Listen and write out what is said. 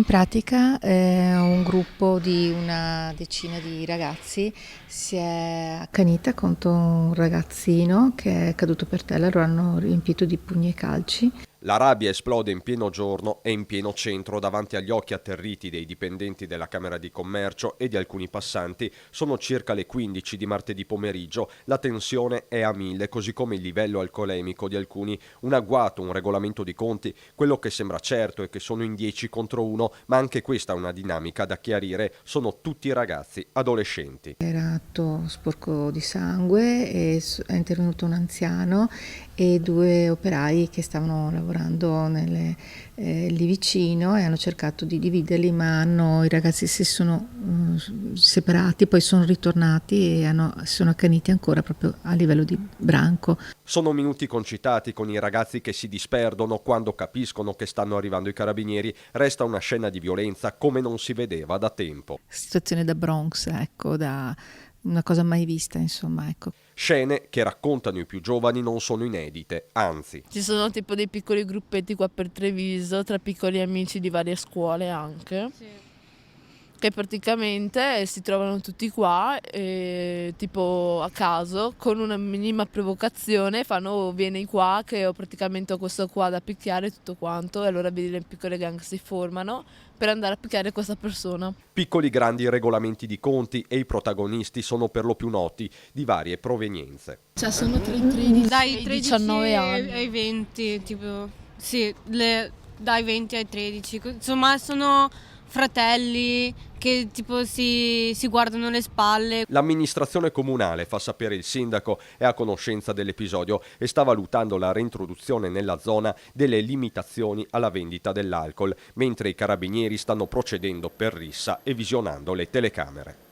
In pratica un gruppo di una decina di ragazzi si è accanita contro un ragazzino che è caduto per terra, lo hanno riempito di pugni e calci. La rabbia esplode in pieno giorno e in pieno centro davanti agli occhi atterriti dei dipendenti della Camera di Commercio e di alcuni passanti. Sono circa le 15 di martedì pomeriggio. La tensione è a 1000, così come il livello alcolemico di alcuni. Un agguato, un regolamento di conti. Quello che sembra certo è che sono in 10 contro 1, ma anche questa è una dinamica da chiarire. Sono tutti ragazzi adolescenti. Era tutto sporco di sangue e è intervenuto un anziano e due operai che stavano lavorando lì vicino e hanno cercato di dividerli, ma i ragazzi si sono separati, poi sono ritornati e si sono accaniti ancora proprio a livello di branco. Sono minuti concitati con i ragazzi che si disperdono quando capiscono che stanno arrivando i carabinieri. Resta una scena di violenza come non si vedeva da tempo. Situazione da Bronx, ecco, da una cosa mai vista, insomma, ecco. Scene che raccontano i più giovani non sono inedite, anzi. Ci sono tipo dei piccoli gruppetti qua per Treviso, tra piccoli amici di varie scuole anche. Sì. Che praticamente si trovano tutti qua, tipo a caso, con una minima provocazione, fanno vieni qua che praticamente ho questo qua da picchiare tutto quanto, e allora vedi le piccole gang si formano per andare a picchiare questa persona. Piccoli grandi regolamenti di conti e i protagonisti sono per lo più noti, di varie provenienze. Cioè sono tra i 13 dai e i 13 19 anni. ai 20, tipo, sì, dai 20 ai 13, insomma sono fratelli che tipo si guardano le spalle. L'amministrazione comunale, fa sapere il sindaco, è a conoscenza dell'episodio e sta valutando la reintroduzione nella zona delle limitazioni alla vendita dell'alcol, mentre i carabinieri stanno procedendo per rissa e visionando le telecamere.